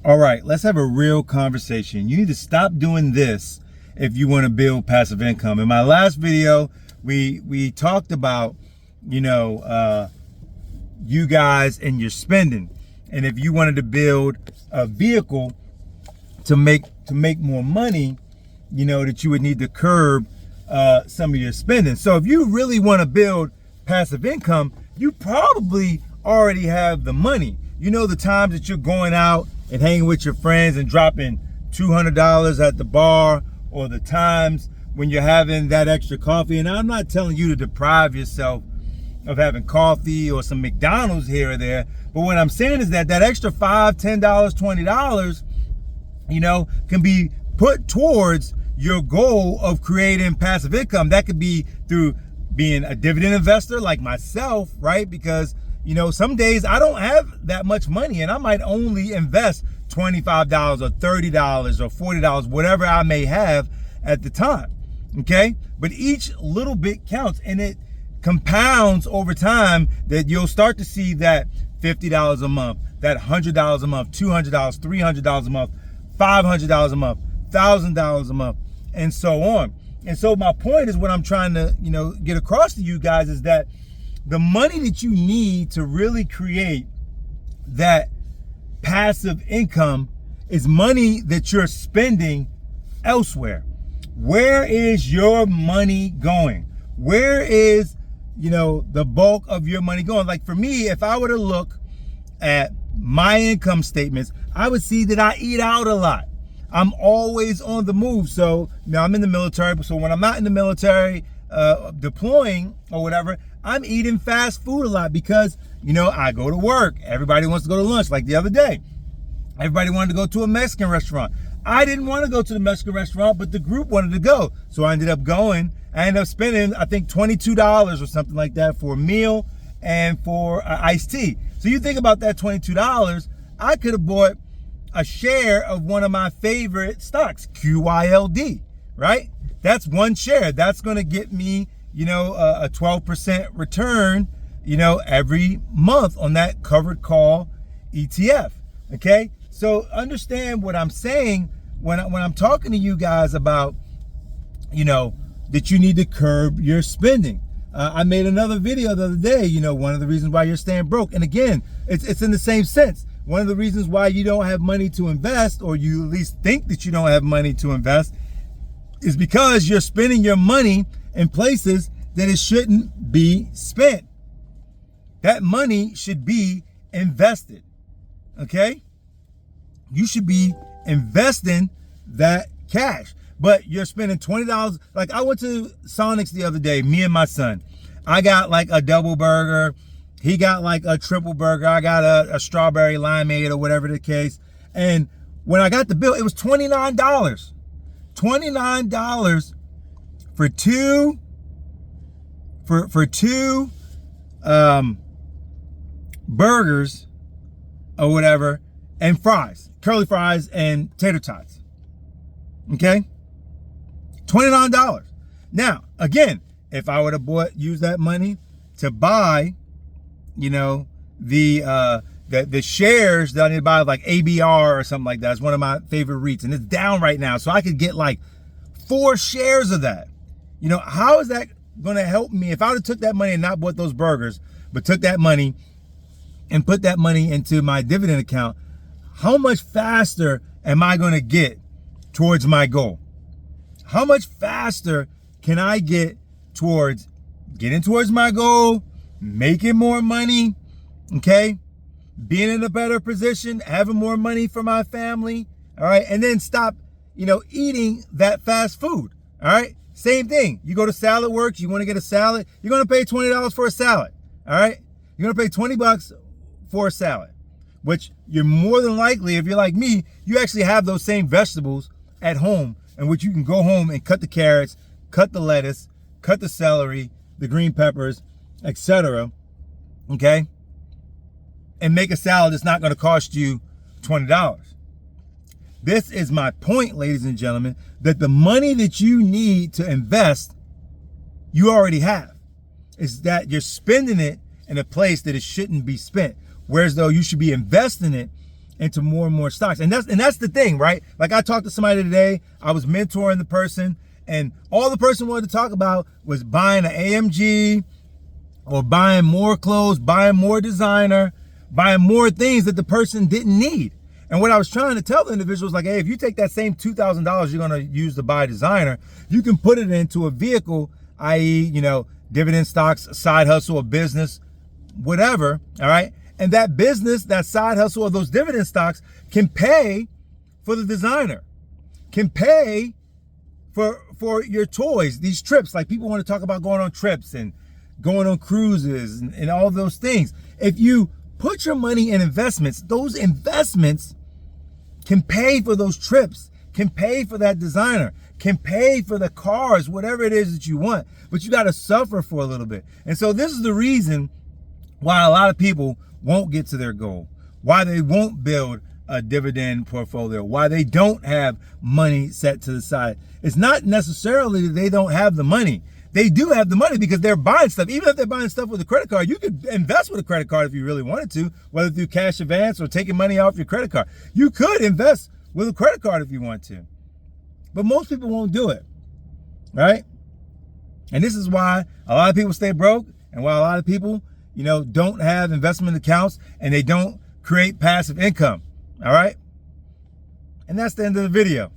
All right, let's have a real conversation. You need to stop doing this if you want to build passive income. In my last video, we talked about, you guys and your spending. And if you wanted to build a vehicle to make more money, that you would need to curb some of your spending. So if you really want to build passive income, you probably already have the money. The times that you're going out and hanging with your friends and dropping $200 at the bar, or the times when you're having that extra coffee. And I'm not telling you to deprive yourself of having coffee or some McDonald's here or there. But what I'm saying is that extra $5, $10, $20, can be put towards your goal of creating passive income. That could be through being a dividend investor like myself, right? Because some days I don't have that much money and I might only invest $25 or $30 or $40, whatever I may have at the time, okay? But each little bit counts, and it compounds over time, that you'll start to see that $50 a month, that $100 a month, $200, $300 a month, $500 a month, $1,000 a month, and so on. And so my point is, what I'm trying to get across to you guys is that the money that you need to really create that passive income is money that you're spending elsewhere. Where is your money going? Where is, the bulk of your money going? Like for me, if I were to look at my income statements, I would see that I eat out a lot. I'm always on the move. So now I'm in the military. So when I'm not in the military, deploying or whatever, I'm eating fast food a lot because, I go to work. Everybody wants to go to lunch. Like the other day, everybody wanted to go to a Mexican restaurant. I didn't want to go to the Mexican restaurant, but the group wanted to go. So I ended up going. I ended up spending, I think, $22 or something like that for a meal and for iced tea. So you think about that $22, I could have bought a share of one of my favorite stocks, QYLD, right? That's one share. That's going to get me, a 12% return, every month on that covered call ETF. Okay. So understand what I'm saying when I'm talking to you guys about, that you need to curb your spending. I made another video the other day, one of the reasons why you're staying broke. And again, it's in the same sense. One of the reasons why you don't have money to invest, or you at least think that you don't have money to invest, is because you're spending your money in places that it shouldn't be spent. That money should be invested, okay? You should be investing that cash, but you're spending $20. Like I went to Sonic's the other day, me and my son. I got like a double burger. He got like a triple burger. I got a strawberry limeade or whatever the case. And when I got the bill, it was $29. $29 for two burgers or whatever, and fries, curly fries and tater tots. Okay? $29. Now, again, if I would have used that money to buy, the shares that I need to buy, like ABR or something like that. It's one of my favorite REITs, and it's down right now. So I could get like 4 shares of that. How is that going to help me? If I would have took that money and not bought those burgers, but took that money and put that money into my dividend account, how much faster am I going to get towards my goal? How much faster can I get towards getting towards my goal, making more money, okay? Being in a better position, having more money for my family, all right? And then stop, eating that fast food, all right? Same thing. You go to Salad Works, you want to get a salad, you're going to pay $20 for a salad, all right? You're going to pay $20 for a salad, which you're more than likely, if you're like me, you actually have those same vegetables at home, in which you can go home and cut the carrots, cut the lettuce, cut the celery, the green peppers, etc., okay? And make a salad that's not going to cost you $20. This is my point, ladies and gentlemen, that the money that you need to invest, you already have. It's that you're spending it in a place that it shouldn't be spent. Whereas though you should be investing it into more and more stocks. And that's the thing, right? Like I talked to somebody today, I was mentoring the person, and all the person wanted to talk about was buying an AMG or buying more clothes, buying more designer, buying more things that the person didn't need. And what I was trying to tell the individuals, like, hey, if you take that same $2,000 you're going to use to buy designer, you can put it into a vehicle, i.e., you know, dividend stocks, side hustle, a business, whatever, all right? And that business, that side hustle, or those dividend stocks can pay for the designer, can pay for your toys, these trips. Like people want to talk about going on trips and going on cruises and all those things. If you put your money in investments, those investments can pay for those trips, can pay for that designer, can pay for the cars, whatever it is that you want. But you got to suffer for a little bit. And so this is the reason why a lot of people won't get to their goal, why they won't build a dividend portfolio, why they don't have money set to the side. It's not necessarily that they don't have the money. They do have the money because they're buying stuff. Even if they're buying stuff with a credit card, you could invest with a credit card if you really wanted to, whether through cash advance or taking money off your credit card. You could invest with a credit card if you want to. But most people won't do it, right? And this is why a lot of people stay broke, and why a lot of people, you know, don't have investment accounts and they don't create passive income, all right? And that's the end of the video.